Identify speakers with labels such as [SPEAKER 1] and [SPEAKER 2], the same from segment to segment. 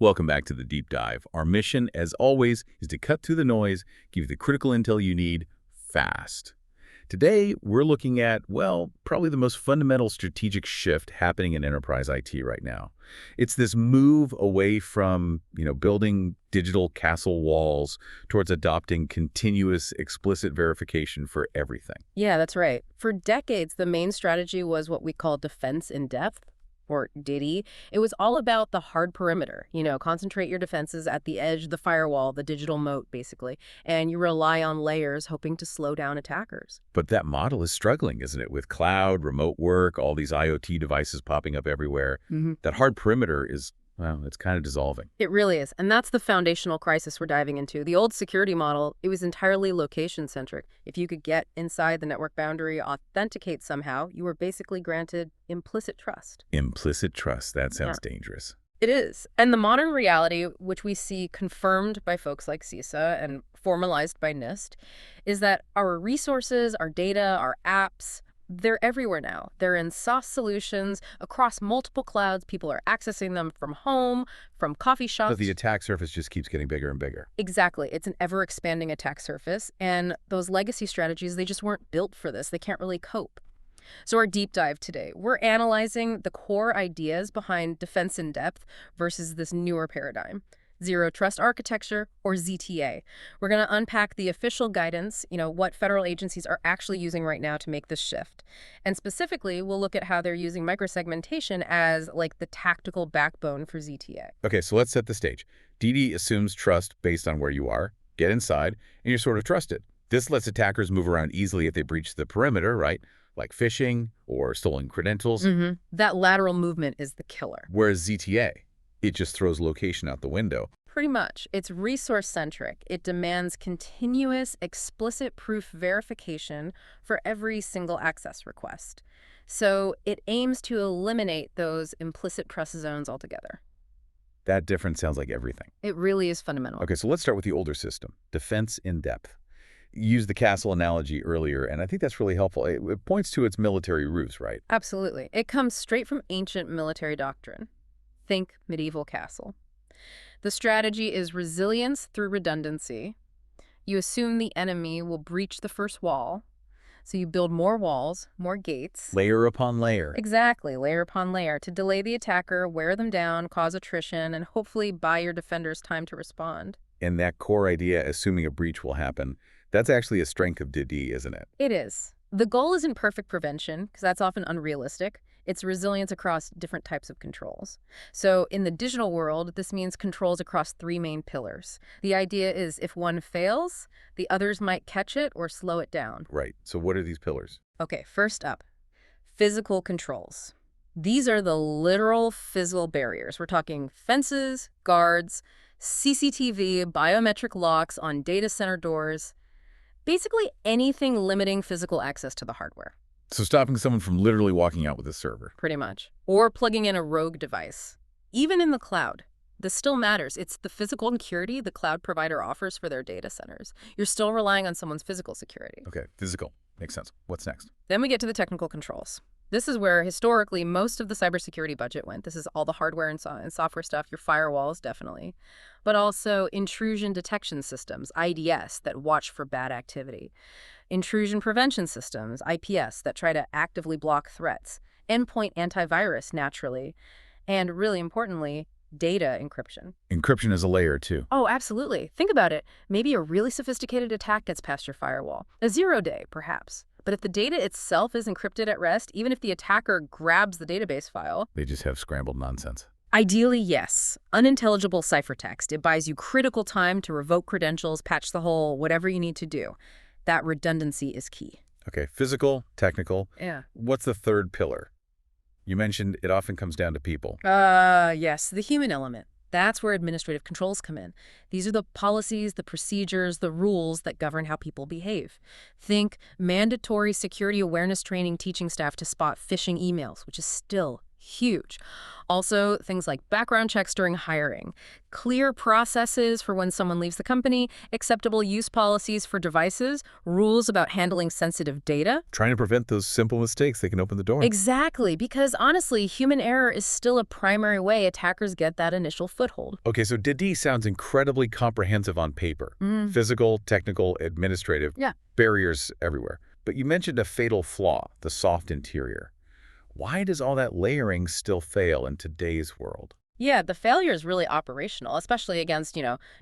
[SPEAKER 1] Welcome back to the Deep Dive. Our mission, as always, is to cut through the noise, give you the critical intel you need fast. Today, we're looking at, well, probably the most fundamental strategic shift happening in enterprise IT right now. It's this move away from, building digital castle walls towards adopting continuous explicit verification for everything.
[SPEAKER 2] Yeah, that's right. For decades, the main strategy was what we call defense in depth, or DIDI. It was all about the hard perimeter. Concentrate your defenses at the edge, the firewall, the digital moat, basically. And you rely on layers hoping to slow down attackers.
[SPEAKER 1] But that model is struggling, isn't it? With cloud, remote work, all these IoT devices popping up everywhere. That hard perimeter is, well, it's kind of dissolving.
[SPEAKER 2] It really is. And that's the foundational crisis we're diving into. The old security model, it was entirely location-centric. If you could get inside the network boundary, authenticate somehow, you were basically granted implicit trust.
[SPEAKER 1] Implicit trust. That sounds dangerous.
[SPEAKER 2] It is. And the modern reality, which we see confirmed by folks like CISA and formalized by NIST, is that our resources, our data, our apps, they're everywhere now. They're in SaaS solutions across multiple clouds. People are accessing them from home, from coffee shops.
[SPEAKER 1] But the attack surface just keeps getting bigger and bigger.
[SPEAKER 2] Exactly. It's an ever-expanding attack surface. And those legacy strategies, they just weren't built for this. They can't really cope. So our deep dive today, we're analyzing the core ideas behind defense in depth versus this newer paradigm. Zero Trust Architecture, or ZTA. We're going to unpack the official guidance, what federal agencies are actually using right now to make this shift. And specifically, we'll look at how they're using micro-segmentation as like the tactical backbone for ZTA.
[SPEAKER 1] Okay, so let's set the stage. DD assumes trust based on where you are, get inside, and you're sort of trusted. This lets attackers move around easily if they breach the perimeter, right? Like phishing or stolen credentials.
[SPEAKER 2] That lateral movement is the killer.
[SPEAKER 1] Whereas ZTA, it just throws location out the window.
[SPEAKER 2] Pretty much. It's resource-centric. It demands continuous, explicit proof verification for every single access request. So it aims to eliminate those implicit trust zones altogether.
[SPEAKER 1] That difference sounds like everything.
[SPEAKER 2] It really is fundamental.
[SPEAKER 1] Okay, so let's start with the older system, defense in depth. You used the castle analogy earlier, and I think that's really helpful. It points to its military roots, right?
[SPEAKER 2] Absolutely. It comes straight from ancient military doctrine. Think medieval castle. The strategy is resilience through redundancy. You assume the enemy will breach the first wall, so you build more walls, more gates.
[SPEAKER 1] Layer upon layer.
[SPEAKER 2] Exactly, layer upon layer, to delay the attacker, wear them down, cause attrition, and hopefully buy your defenders time to respond.
[SPEAKER 1] And that core idea, assuming a breach will happen, that's actually a strength of DD, isn't it?
[SPEAKER 2] It is. The goal isn't perfect prevention, because that's often unrealistic. It's resilience across different types of controls. So in the digital world, this means controls across three main pillars. The idea is if one fails, the others might catch it or slow it down.
[SPEAKER 1] Right. So what are these pillars?
[SPEAKER 2] Okay, first up, physical controls. These are the literal physical barriers. We're talking fences, guards, CCTV, biometric locks on data center doors, basically anything limiting physical access to the hardware.
[SPEAKER 1] So stopping someone from literally walking out with a server.
[SPEAKER 2] Pretty much. Or plugging in a rogue device. Even in the cloud, this still matters. It's the physical security the cloud provider offers for their data centers. You're still relying on someone's physical security.
[SPEAKER 1] Okay, physical. Makes sense. What's next?
[SPEAKER 2] Then we get to the technical controls. This is where, historically, most of the cybersecurity budget went. This is all the hardware and software stuff, your firewalls, definitely. But also intrusion detection systems, IDS, that watch for bad activity. Intrusion prevention systems, IPS, that try to actively block threats. Endpoint antivirus, naturally. And really importantly, data encryption.
[SPEAKER 1] Encryption is a layer, too.
[SPEAKER 2] Oh, absolutely. Think about it. Maybe a really sophisticated attack gets past your firewall. A 0-day, perhaps. But if the data itself is encrypted at rest, even if the attacker grabs the database file...
[SPEAKER 1] They just have scrambled nonsense.
[SPEAKER 2] Ideally, yes. Unintelligible ciphertext. It buys you critical time to revoke credentials, patch the hole, whatever you need to do. That redundancy is key.
[SPEAKER 1] Okay, physical, technical.
[SPEAKER 2] Yeah.
[SPEAKER 1] What's the third pillar? You mentioned it often comes down to people.
[SPEAKER 2] Yes, the human element. That's where administrative controls come in. These are the policies, the procedures, the rules that govern how people behave. Think mandatory security awareness training teaching staff to spot phishing emails, which is still Huge. Also, things like background checks during hiring, clear processes for when someone leaves the company, acceptable use policies for devices, rules about handling sensitive data.
[SPEAKER 1] Trying to prevent those simple mistakes that can open the door.
[SPEAKER 2] Exactly, because honestly, human error is still a primary way attackers get that initial foothold.
[SPEAKER 1] Okay, so DD sounds incredibly comprehensive on paper. Physical, technical, administrative,
[SPEAKER 2] Yeah.
[SPEAKER 1] barriers everywhere. But you mentioned a fatal flaw, the soft interior. Why does all that layering still fail in today's world?
[SPEAKER 2] Yeah, the failure is really operational, especially against,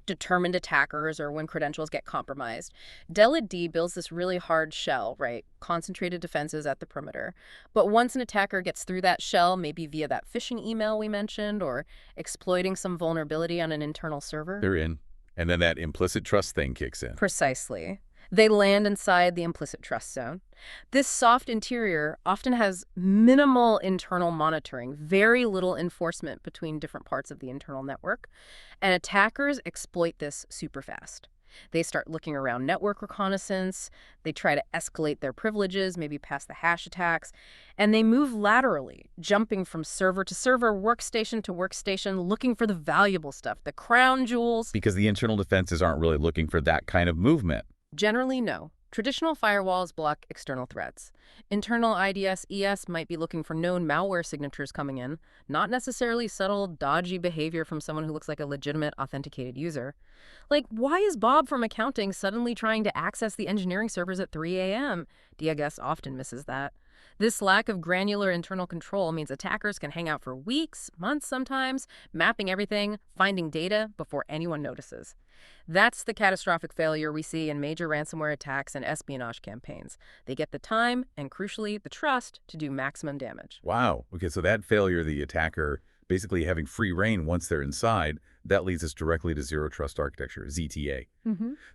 [SPEAKER 2] determined attackers or when credentials get compromised. D builds this really hard shell, right? Concentrated defenses at the perimeter. But once an attacker gets through that shell, maybe via that phishing email we mentioned or exploiting some vulnerability on an internal server.
[SPEAKER 1] They're in. And then that implicit trust thing kicks in.
[SPEAKER 2] Precisely. They land inside the implicit trust zone. This soft interior often has minimal internal monitoring, very little enforcement between different parts of the internal network, and attackers exploit this super fast. They start looking around network reconnaissance, they try to escalate their privileges, maybe past the hash attacks, and they move laterally, jumping from server to server, workstation to workstation, looking for the valuable stuff, the crown jewels.
[SPEAKER 1] Because the internal defenses aren't really looking for that kind of movement.
[SPEAKER 2] Generally, no. Traditional firewalls block external threats. Internal IDS/ES might be looking for known malware signatures coming in, not necessarily subtle, dodgy behavior from someone who looks like a legitimate, authenticated user. Like, why is Bob from accounting suddenly trying to access the engineering servers at 3 a.m.? DIGS often misses that. This lack of granular internal control means attackers can hang out for weeks, months sometimes, mapping everything, finding data before anyone notices. That's the catastrophic failure we see in major ransomware attacks and espionage campaigns. They get the time and, crucially, the trust to do maximum damage.
[SPEAKER 1] Wow. Okay, so that failure, the attacker basically having free reign once they're inside, that leads us directly to zero trust architecture, ZTA.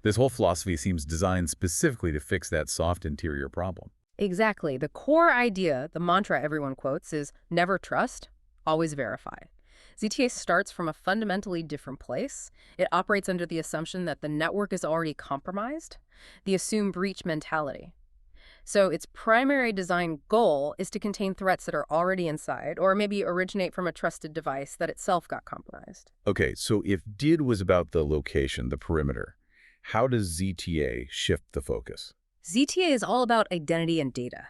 [SPEAKER 1] This whole philosophy seems designed specifically to fix that soft interior problem.
[SPEAKER 2] Exactly. The core idea, the mantra everyone quotes, is never trust, always verify. ZTA starts from a fundamentally different place. It operates under the assumption that the network is already compromised, the assume breach mentality. So its primary design goal is to contain threats that are already inside or maybe originate from a trusted device that itself got compromised.
[SPEAKER 1] Okay, so if DID was about the location, the perimeter, how does ZTA shift the focus?
[SPEAKER 2] ZTA is all about identity and data.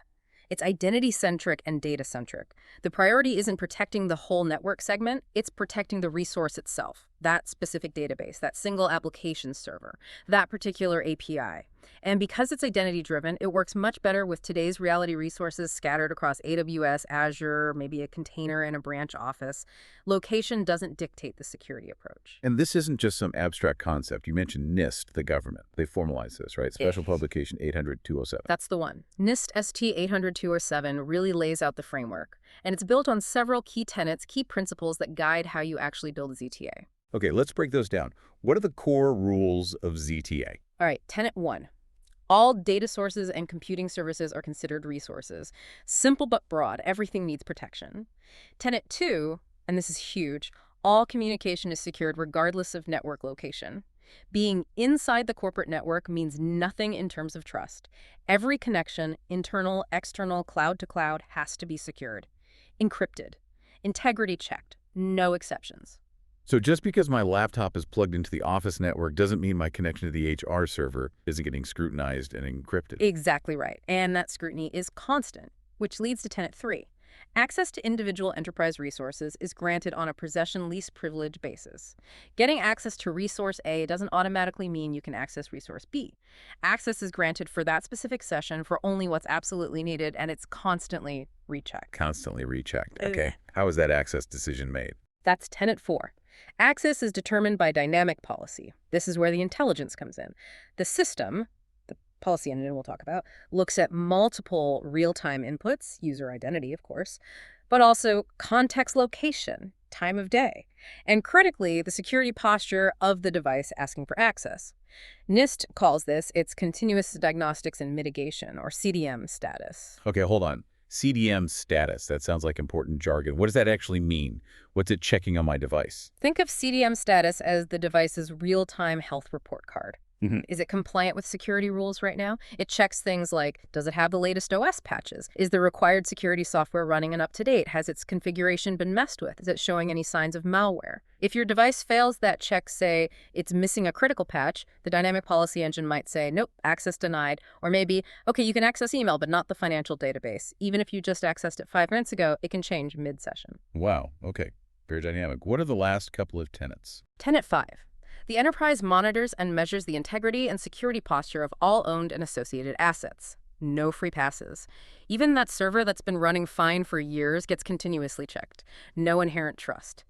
[SPEAKER 2] It's identity-centric and data-centric. The priority isn't protecting the whole network segment, it's protecting the resource itself, that specific database, that single application server, that particular API. And because it's identity-driven, it works much better with today's reality resources scattered across AWS, Azure, maybe a container in a branch office. Location doesn't dictate the security approach.
[SPEAKER 1] And this isn't just some abstract concept. You mentioned NIST, the government. They formalized this, right? Special Publication 800-207.
[SPEAKER 2] That's the one. NIST ST 800-207 really lays out the framework. And it's built on several key tenets, key principles that guide how you actually build a ZTA.
[SPEAKER 1] Okay, let's break those down. What are the core rules of ZTA?
[SPEAKER 2] All right, tenet 1. All data sources and computing services are considered resources. Simple but broad, everything needs protection. Tenet 2, and this is huge, all communication is secured regardless of network location. Being inside the corporate network means nothing in terms of trust. Every connection, internal, external, cloud to cloud, has to be secured. Encrypted. Integrity checked. No exceptions.
[SPEAKER 1] So just because my laptop is plugged into the office network doesn't mean my connection to the HR server isn't getting scrutinized and encrypted.
[SPEAKER 2] Exactly right. And that scrutiny is constant, which leads to tenet 3. Access to individual enterprise resources is granted on a possession least privilege basis. Getting access to resource A doesn't automatically mean you can access resource B. Access is granted for that specific session for only what's absolutely needed, and it's constantly rechecked.
[SPEAKER 1] Constantly rechecked. Okay. How is that access decision made?
[SPEAKER 2] That's tenet 4. Access is determined by dynamic policy. This is where the intelligence comes in. The system, the policy engine we'll talk about, looks at multiple real-time inputs, user identity, of course, but also context location, time of day, and critically, the security posture of the device asking for access. NIST calls this its continuous diagnostics and mitigation, or CDM status.
[SPEAKER 1] Okay, hold on. CDM status. That sounds like important jargon. What does that actually mean? What's it checking on my device?
[SPEAKER 2] Think of CDM status as the device's real-time health report card.
[SPEAKER 1] Hmm.
[SPEAKER 2] Is it compliant with security rules right now? It checks things like, does it have the latest OS patches? Is the required security software running and up to date? Has its configuration been messed with? Is it showing any signs of malware? If your device fails that check, say it's missing a critical patch, the dynamic policy engine might say, nope, access denied. Or maybe, okay, you can access email, but not the financial database. Even if you just accessed it 5 minutes ago, it can change mid-session.
[SPEAKER 1] Wow. Okay. Very dynamic. What are the last couple of tenets?
[SPEAKER 2] Tenet 5. The enterprise monitors and measures the integrity and security posture of all owned and associated assets. No free passes. Even that server that's been running fine for years gets continuously checked. No inherent trust.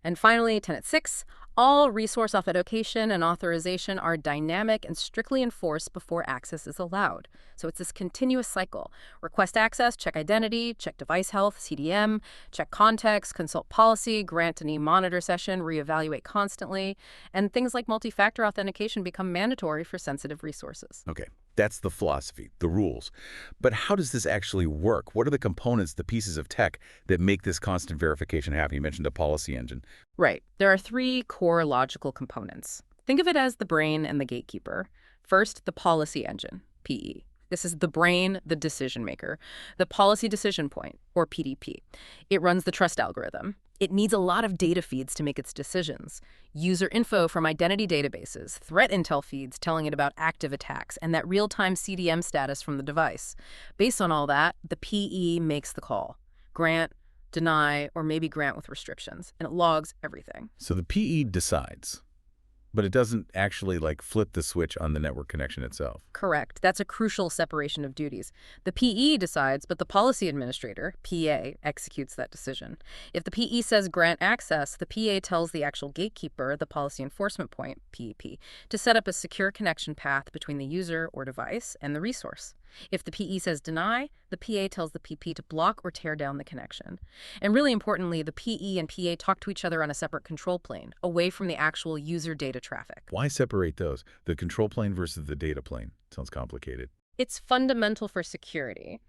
[SPEAKER 2] And finally, Tenet 6, all resource authentication and authorization are dynamic and strictly enforced before access is allowed. So it's this continuous cycle. Request access, check identity, check device health, CDM, check context, consult policy, grant an e-monitor session, reevaluate constantly, and things like multi-factor authentication become mandatory for sensitive resources.
[SPEAKER 1] Okay. That's the philosophy, the rules. But how does this actually work? What are the components, the pieces of tech that make this constant verification happen? You mentioned a policy engine.
[SPEAKER 2] Right. There are 3 core logical components. Think of it as the brain and the gatekeeper. First, the policy engine, PE. This is the brain, the decision maker. The policy decision point, or PDP. It runs the trust algorithm. It needs a lot of data feeds to make its decisions. User info from identity databases, threat intel feeds telling it about active attacks, and that real-time CDM status from the device. Based on all that, the PE makes the call. Grant, deny, or maybe grant with restrictions, and it logs everything.
[SPEAKER 1] So the PE decides, but it doesn't actually flip the switch on the network connection itself.
[SPEAKER 2] Correct. That's a crucial separation of duties. The PE decides, but the policy administrator, PA, executes that decision. If the PE says grant access, the PA tells the actual gatekeeper, the policy enforcement point, PEP, to set up a secure connection path between the user or device and the resource. If the PE says deny, the PA tells the PP to block or tear down the connection. And really importantly, the PE and PA talk to each other on a separate control plane, away from the actual user data traffic.
[SPEAKER 1] Why separate those? The control plane versus the data plane. Sounds complicated.
[SPEAKER 2] It's fundamental for security.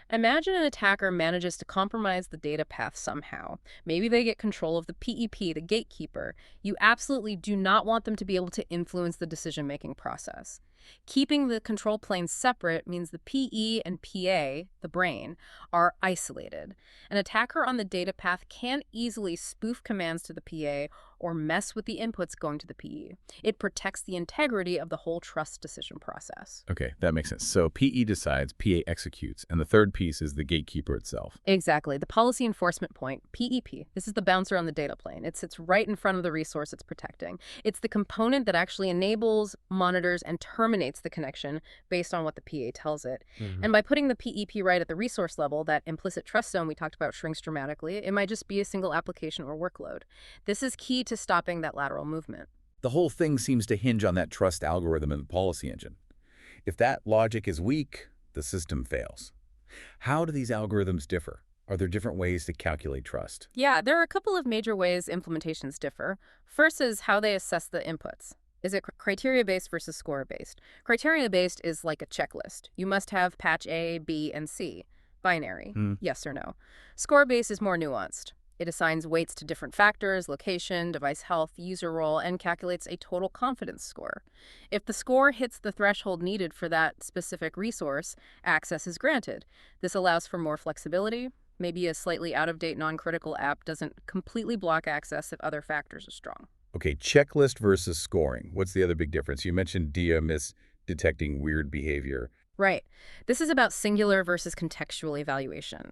[SPEAKER 2] Imagine an attacker manages to compromise the data path somehow. Maybe they get control of the PEP, the gatekeeper. You absolutely do not want them to be able to influence the decision-making process. Keeping the control planes separate means the PE and PA, the brain, are isolated. An attacker on the data path can't easily spoof commands to the PA or mess with the inputs going to the PE. It protects the integrity of the whole trust decision process.
[SPEAKER 1] Okay, that makes sense. So PE decides, PA executes, and the third piece is the gatekeeper itself.
[SPEAKER 2] Exactly. The policy enforcement point, PEP, this is the bouncer on the data plane. It sits right in front of the resource it's protecting. It's the component that actually enables, monitors, and terminates the connection based on what the PA tells it. And by putting the PEP right at the resource level, that implicit trust zone we talked about shrinks dramatically. It might just be a single application or workload. This is key to stopping that lateral movement.
[SPEAKER 1] The whole thing seems to hinge on that trust algorithm in the policy engine. If that logic is weak, the system fails. How do these algorithms differ? Are there different ways to calculate trust?
[SPEAKER 2] Yeah, there are a couple of major ways implementations differ. First is how they assess the inputs. Is it criteria-based versus score-based? Criteria-based is like a checklist. You must have patch A, B, and C. Binary, yes or no. Score-based is more nuanced. It assigns weights to different factors, location, device health, user role, and calculates a total confidence score. If the score hits the threshold needed for that specific resource, access is granted. This allows for more flexibility. Maybe a slightly out-of-date non-critical app doesn't completely block access if other factors are strong.
[SPEAKER 1] Okay, checklist versus scoring. What's the other big difference? You mentioned DIA detecting weird behavior.
[SPEAKER 2] Right. This is about singular versus contextual evaluation.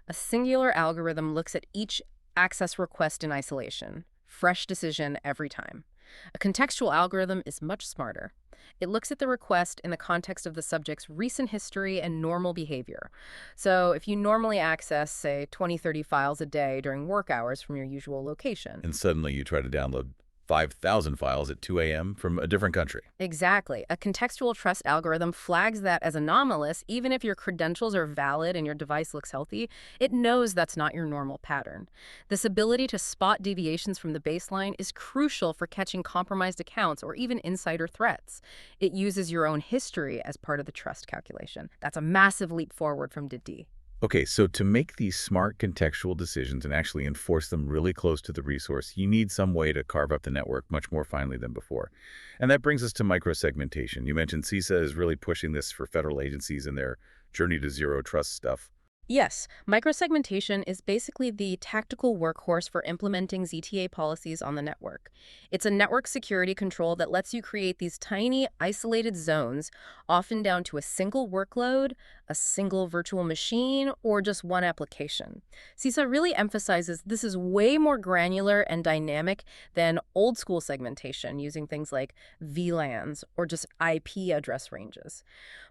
[SPEAKER 2] A singular algorithm looks at each access request in isolation. Fresh decision every time. A contextual algorithm is much smarter. It looks at the request in the context of the subject's recent history and normal behavior. So if you normally access, say, 20-30 files a day during work hours from your usual location.
[SPEAKER 1] And suddenly you try to download 5,000 files at 2 a.m. from a different country.
[SPEAKER 2] Exactly. A contextual trust algorithm flags that as anomalous, even if your credentials are valid and your device looks healthy. It knows that's not your normal pattern. This ability to spot deviations from the baseline is crucial for catching compromised accounts or even insider threats. It uses your own history as part of the trust calculation. That's a massive leap forward from DD.
[SPEAKER 1] Okay, so to make these smart contextual decisions and actually enforce them really close to the resource, you need some way to carve up the network much more finely than before. And that brings us to micro-segmentation. You mentioned CISA is really pushing this for federal agencies in their journey to zero trust stuff.
[SPEAKER 2] Yes, microsegmentation is basically the tactical workhorse for implementing ZTA policies on the network. It's a network security control that lets you create these tiny, isolated zones, often down to a single workload, a single virtual machine, or just one application. CISA really emphasizes this is way more granular and dynamic than old school segmentation using things like VLANs or just IP address ranges.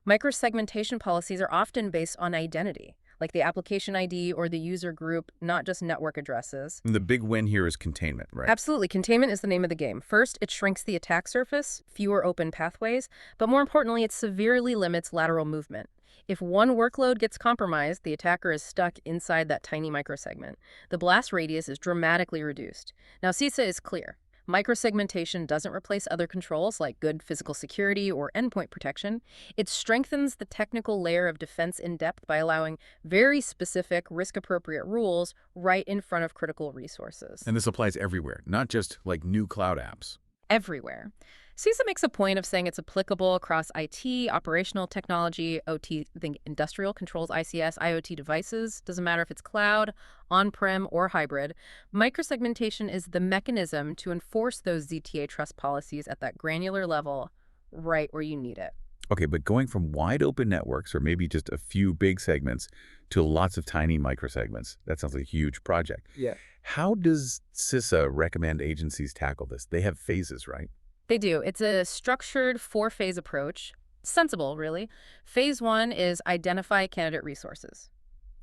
[SPEAKER 2] Microsegmentation policies are often based on identity, like the application ID or the user group, not just network addresses.
[SPEAKER 1] And the big win here is containment, right?
[SPEAKER 2] Absolutely, containment is the name of the game. First, it shrinks the attack surface, fewer open pathways, but more importantly, it severely limits lateral movement. If one workload gets compromised, the attacker is stuck inside that tiny microsegment. The blast radius is dramatically reduced. Now, CISA is clear. Microsegmentation doesn't replace other controls like good physical security or endpoint protection. It strengthens the technical layer of defense in depth by allowing very specific, risk-appropriate rules right in front of critical resources.
[SPEAKER 1] And this applies everywhere, not just like new cloud apps.
[SPEAKER 2] Everywhere. CISA makes a point of saying it's applicable across IT, operational technology, OT, think industrial controls, ICS, IoT devices. Doesn't matter if it's cloud, on-prem, or hybrid. Microsegmentation is the mechanism to enforce those ZTA trust policies at that granular level right where you need it.
[SPEAKER 1] Okay, but going from wide open networks, or maybe just a few big segments, to lots of tiny microsegments, that sounds like a huge project.
[SPEAKER 3] Yeah.
[SPEAKER 1] How does CISA recommend agencies tackle this? They have phases, right?
[SPEAKER 2] They do. It's a structured four-phase approach. Sensible, really. Phase one is identify candidate resources.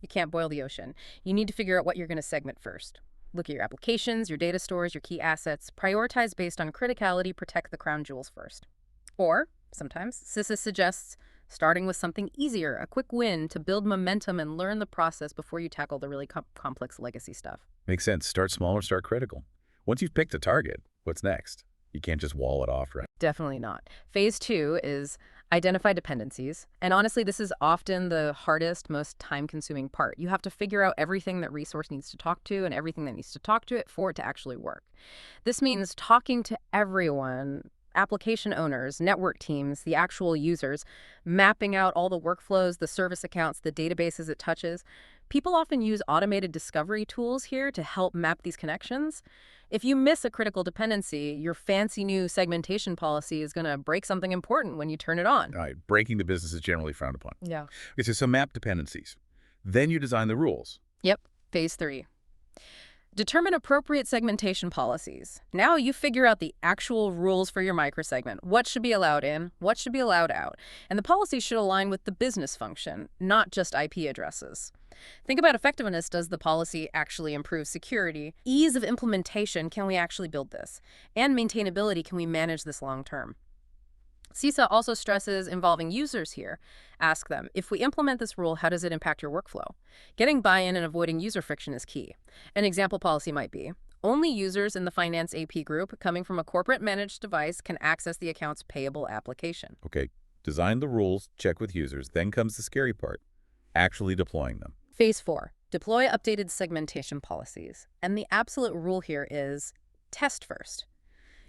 [SPEAKER 2] You can't boil the ocean. You need to figure out what you're going to segment first. Look at your applications, your data stores, your key assets. Prioritize based on criticality, protect the crown jewels first. Or, sometimes, CISA suggests starting with something easier, a quick win to build momentum and learn the process before you tackle the really complex legacy stuff.
[SPEAKER 1] Makes sense. Start small or start critical. Once you've picked a target, what's next? You can't just wall it off, right?
[SPEAKER 2] Definitely not. Phase two is identify dependencies. And honestly, this is often the hardest, most time-consuming part. You have to figure out everything that resource needs to talk to and everything that needs to talk to it for it to actually work. This means talking to everyone, application owners, network teams, the actual users, mapping out all the workflows, the service accounts, the databases it touches. People often use automated discovery tools here to help map these connections. If you miss a critical dependency, your fancy new segmentation policy is going to break something important when you turn it on.
[SPEAKER 1] All right, breaking the business is generally frowned upon.
[SPEAKER 2] Yeah.
[SPEAKER 1] Okay, so some map dependencies. Then you design the rules.
[SPEAKER 2] Yep. Phase three. Determine appropriate segmentation policies. Now you figure out the actual rules for your microsegment. What should be allowed in, what should be allowed out. And the policy should align with the business function, not just IP addresses. Think about effectiveness. Does the policy actually improve security? Ease of implementation. Can we actually build this? And maintainability. Can we manage this long term? CISA also stresses involving users here. Ask them, if we implement this rule, how does it impact your workflow? Getting buy-in and avoiding user friction is key. An example policy might be, only users in the finance AP group coming from a corporate managed device can access the account's payable application.
[SPEAKER 1] Okay, design the rules, check with users. Then comes the scary part, actually deploying them.
[SPEAKER 2] Phase four, deploy updated segmentation policies. And the absolute rule here is test first.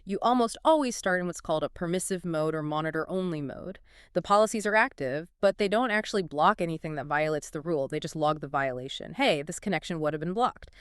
[SPEAKER 2] You almost always start in what's called a permissive mode or monitor-only mode. The policies are active, but they don't actually block anything that violates the rule. They just log the violation. Hey, this connection would have been blocked.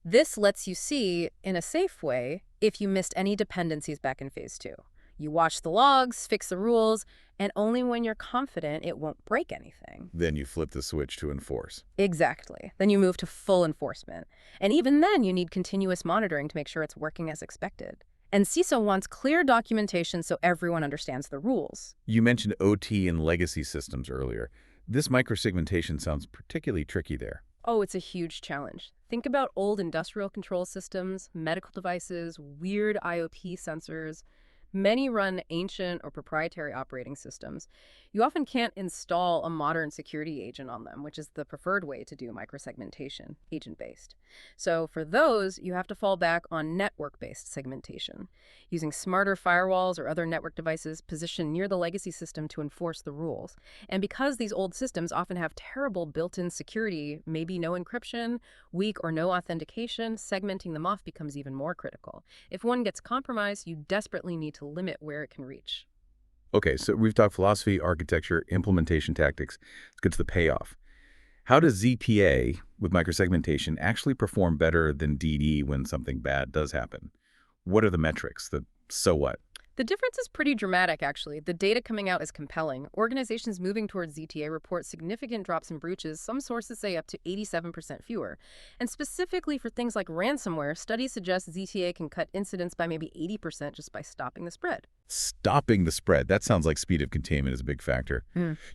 [SPEAKER 2] This lets you see, in a safe way, if you missed any dependencies back in phase two. You watch the logs, fix the rules, and only when you're confident it won't break anything.
[SPEAKER 1] Then you flip the switch to enforce.
[SPEAKER 2] Exactly. Then you move to full enforcement. And even then, you need continuous monitoring to make sure it's working as expected. And CISA wants clear documentation so everyone understands the rules.
[SPEAKER 1] You mentioned OT and legacy systems earlier. This microsegmentation sounds particularly tricky there.
[SPEAKER 2] Oh, it's a huge challenge. Think about old industrial control systems, medical devices, weird IoT sensors. Many run ancient or proprietary operating systems. You often can't install a modern security agent on them, which is the preferred way to do microsegmentation, agent-based. So for those, you have to fall back on network-based segmentation, using smarter firewalls or other network devices positioned near the legacy system to enforce the rules. And because these old systems often have terrible built-in security, maybe no encryption, weak or no authentication, segmenting them off becomes even more critical. If one gets compromised, you desperately need to limit where it can reach.
[SPEAKER 1] Okay, so we've talked philosophy, architecture, implementation tactics. Let's get to the payoff. How does ZPA with microsegmentation actually perform better than DD when something bad does happen? What are the metrics? The so what?
[SPEAKER 2] The difference is pretty dramatic, actually. The data coming out is compelling. Organizations moving towards ZTA report significant drops in breaches, some sources say up to 87% fewer. And specifically for things like ransomware, studies suggest ZTA can cut incidents by maybe 80% just by stopping the spread.
[SPEAKER 1] Stopping the spread. That sounds like speed of containment is a big factor.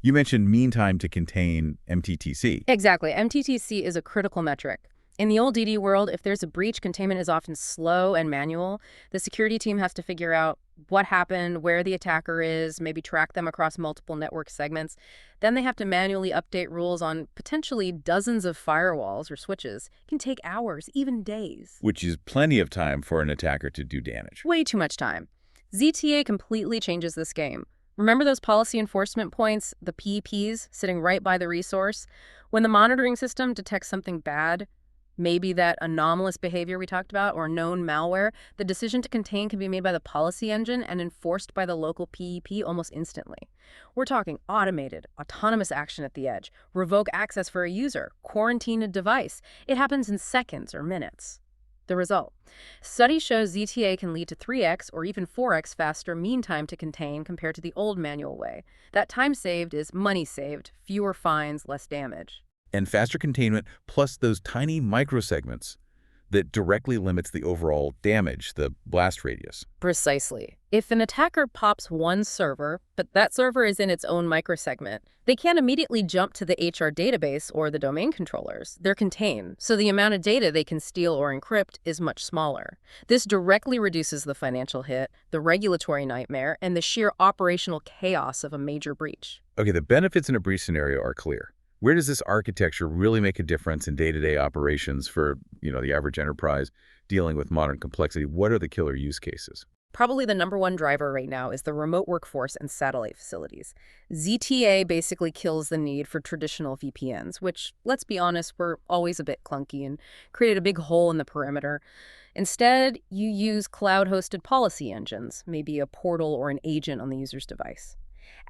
[SPEAKER 1] You mentioned mean time to contain, MTTC.
[SPEAKER 2] Exactly. MTTC is a critical metric. In the old DD world, if there's a breach, containment is often slow and manual. The security team has to figure out what happened, where the attacker is, maybe track them across multiple network segments. Then they have to manually update rules on potentially dozens of firewalls or switches. It can take hours, even days.
[SPEAKER 1] Which is plenty of time for an attacker to do damage.
[SPEAKER 2] Way too much time. ZTA completely changes this game. Remember those policy enforcement points, the PEPs, sitting right by the resource? When the monitoring system detects something bad, maybe that anomalous behavior we talked about or known malware, the decision to contain can be made by the policy engine and enforced by the local PEP almost instantly. We're talking automated, autonomous action at the edge, revoke access for a user, quarantine a device. It happens in seconds or minutes. The result. Study shows ZTA can lead to 3x or even 4x faster mean time to contain compared to the old manual way. That time saved is money saved, fewer fines, less damage.
[SPEAKER 1] And faster containment plus those tiny microsegments that directly limits the overall damage, the blast radius.
[SPEAKER 2] Precisely. If an attacker pops one server, but that server is in its own microsegment, they can't immediately jump to the HR database or the domain controllers. They're contained, so the amount of data they can steal or encrypt is much smaller. This directly reduces the financial hit, the regulatory nightmare, and the sheer operational chaos of a major breach.
[SPEAKER 1] Okay, the benefits in a breach scenario are clear. Where does this architecture really make a difference in day-to-day operations for, the average enterprise dealing with modern complexity? What are the killer use cases?
[SPEAKER 2] Probably the number one driver right now is the remote workforce and satellite facilities. ZTA basically kills the need for traditional VPNs, which, let's be honest, were always a bit clunky and created a big hole in the perimeter. Instead, you use cloud-hosted policy engines, maybe a portal or an agent on the user's device.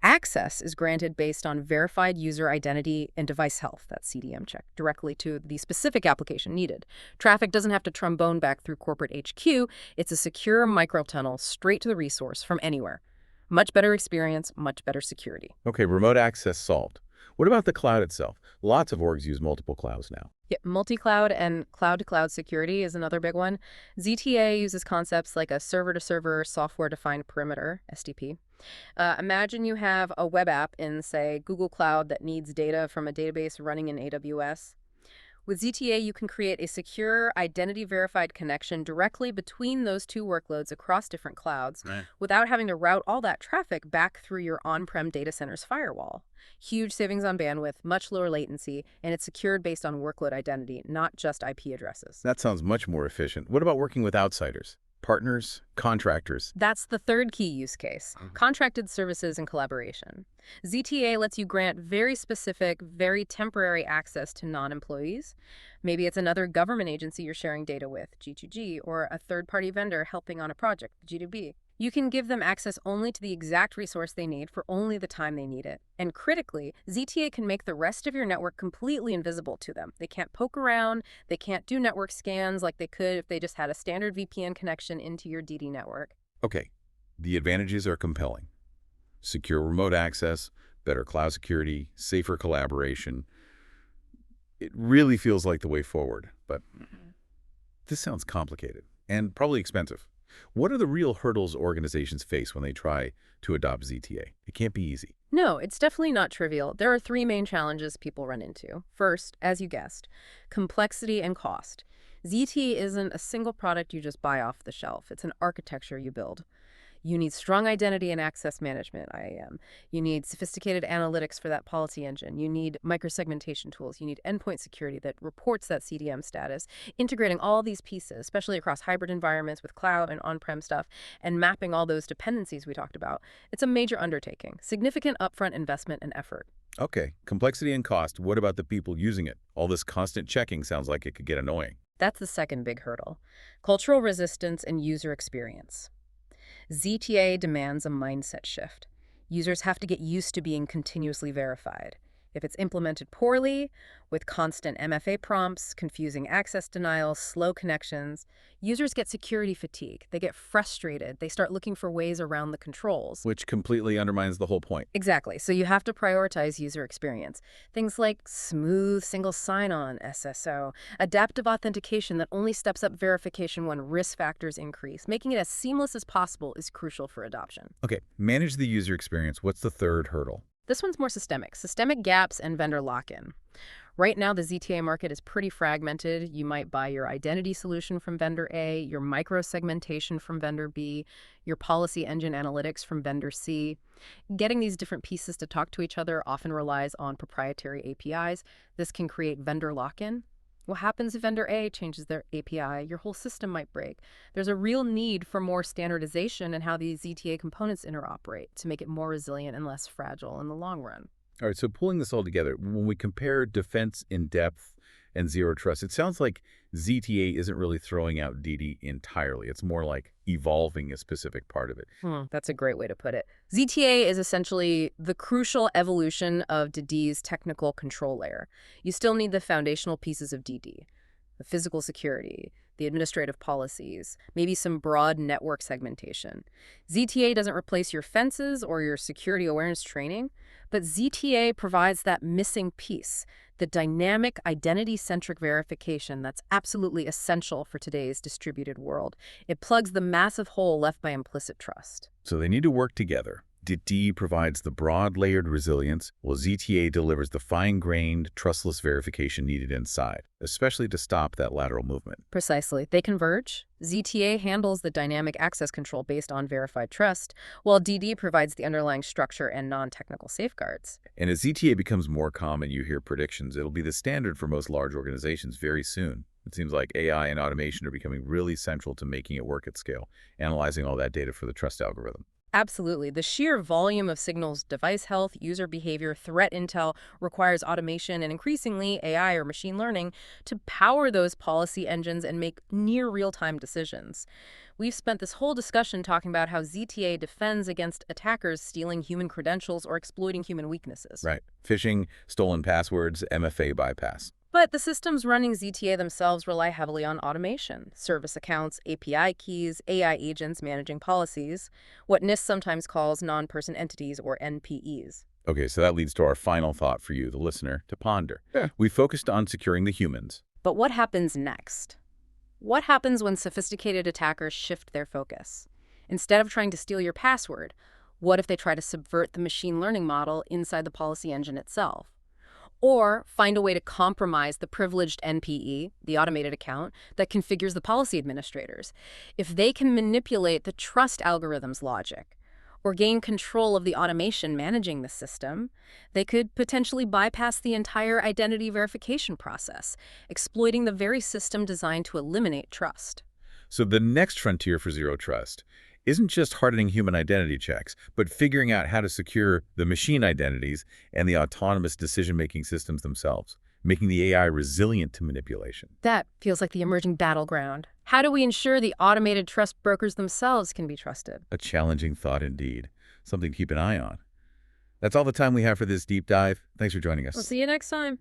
[SPEAKER 2] Access is granted based on verified user identity and device health, that CDM check, directly to the specific application needed. Traffic doesn't have to trombone back through corporate HQ. It's a secure microtunnel straight to the resource from anywhere. Much better experience, much better security.
[SPEAKER 1] Okay, remote access solved. What about the cloud itself? Lots of orgs use multiple clouds now.
[SPEAKER 2] Yeah, multi-cloud and cloud-to-cloud security is another big one. ZTA uses concepts like a server-to-server software-defined perimeter, SDP. Imagine you have a web app in, say, Google Cloud that needs data from a database running in AWS. With ZTA, you can create a secure, identity-verified connection directly between those two workloads across different clouds without having to route all that traffic back through your on-prem data center's firewall. Huge savings on bandwidth, much lower latency, and it's secured based on workload identity, not just IP addresses.
[SPEAKER 1] That sounds much more efficient. What about working with outsiders? Partners, contractors?
[SPEAKER 2] That's the third key use case, contracted services and collaboration. ZTA lets you grant very specific, very temporary access to non-employees. Maybe it's another government agency you're sharing data with, G2G, or a third-party vendor helping on a project, G2B. You can give them access only to the exact resource they need for only the time they need it. And critically, ZTA can make the rest of your network completely invisible to them. They can't poke around, they can't do network scans like they could if they just had a standard VPN connection into your DD network.
[SPEAKER 1] Okay, the advantages are compelling. Secure remote access, better cloud security, safer collaboration. It really feels like the way forward, but this sounds complicated and probably expensive. What are the real hurdles organizations face when they try to adopt ZTA? It can't be easy.
[SPEAKER 2] No, it's definitely not trivial. There are three main challenges people run into. First, as you guessed, complexity and cost. ZTA isn't a single product you just buy off the shelf. It's an architecture you build. You need strong identity and access management, IAM. You need sophisticated analytics for that policy engine. You need micro-segmentation tools. You need endpoint security that reports that CDM status, integrating all these pieces, especially across hybrid environments with cloud and on-prem stuff, and mapping all those dependencies we talked about. It's a major undertaking, significant upfront investment and effort.
[SPEAKER 1] Okay, complexity and cost. What about the people using it? All this constant checking sounds like it could get annoying.
[SPEAKER 2] That's the second big hurdle. Cultural resistance and user experience. ZTA demands a mindset shift. Users have to get used to being continuously verified. If it's implemented poorly, with constant MFA prompts, confusing access denials, slow connections, users get security fatigue. They get frustrated. They start looking for ways around the controls.
[SPEAKER 1] Which completely undermines the whole point.
[SPEAKER 2] Exactly. So you have to prioritize user experience. Things like smooth single sign-on, SSO, adaptive authentication that only steps up verification when risk factors increase. Making it as seamless as possible is crucial for adoption.
[SPEAKER 1] Okay, manage the user experience. What's the third hurdle?
[SPEAKER 2] This one's more systemic. Systemic gaps and vendor lock-in. Right now, the ZTA market is pretty fragmented. You might buy your identity solution from vendor A, your micro-segmentation from vendor B, your policy engine analytics from vendor C. Getting these different pieces to talk to each other often relies on proprietary APIs. This can create vendor lock-in. What happens if vendor A changes their API? Your whole system might break. There's a real need for more standardization in how these ZTA components interoperate to make it more resilient and less fragile in the long run.
[SPEAKER 1] All right, so pulling this all together, when we compare defense in depth and zero trust, it sounds like ZTA isn't really throwing out DD entirely. It's more like evolving a specific part of it.
[SPEAKER 2] That's a great way to put it. ZTA is essentially the crucial evolution of DD's technical control layer. You still need the foundational pieces of DD, the physical security, the administrative policies, maybe some broad network segmentation. ZTA doesn't replace your fences or your security awareness training, but ZTA provides that missing piece, the dynamic identity-centric verification that's absolutely essential for today's distributed world. It plugs the massive hole left by implicit trust.
[SPEAKER 1] So they need to work together. DD provides the broad layered resilience, while ZTA delivers the fine-grained, trustless verification needed inside, especially to stop that lateral movement.
[SPEAKER 2] Precisely. They converge. ZTA handles the dynamic access control based on verified trust, while DD provides the underlying structure and non-technical safeguards.
[SPEAKER 1] And as ZTA becomes more common, you hear predictions, it'll be the standard for most large organizations very soon. It seems like AI and automation are becoming really central to making it work at scale, analyzing all that data for the trust algorithm.
[SPEAKER 2] Absolutely. The sheer volume of signals, device health, user behavior, threat intel requires automation and increasingly AI or machine learning to power those policy engines and make near real-time decisions. We've spent this whole discussion talking about how ZTA defends against attackers stealing human credentials or exploiting human weaknesses.
[SPEAKER 1] Right. Phishing, stolen passwords, MFA bypass.
[SPEAKER 2] But the systems running ZTA themselves rely heavily on automation, service accounts, API keys, AI agents managing policies, what NIST sometimes calls non-person entities or NPEs.
[SPEAKER 1] Okay, so that leads to our final thought for you, the listener, to ponder. We focused on securing the humans.
[SPEAKER 2] But what happens next? What happens when sophisticated attackers shift their focus? Instead of trying to steal your password, what if they try to subvert the machine learning model inside the policy engine itself? Or find a way to compromise the privileged NPE, the automated account, that configures the policy administrators. If they can manipulate the trust algorithm's logic or gain control of the automation managing the system, they could potentially bypass the entire identity verification process, exploiting the very system designed to eliminate trust.
[SPEAKER 1] So the next frontier for zero trust isn't just hardening human identity checks, but figuring out how to secure the machine identities and the autonomous decision-making systems themselves, making the AI resilient to manipulation.
[SPEAKER 2] That feels like the emerging battleground. How do we ensure the automated trust brokers themselves can be trusted?
[SPEAKER 1] A challenging thought indeed. Something to keep an eye on. That's all the time we have for this deep dive. Thanks for joining us.
[SPEAKER 2] We'll see you next time.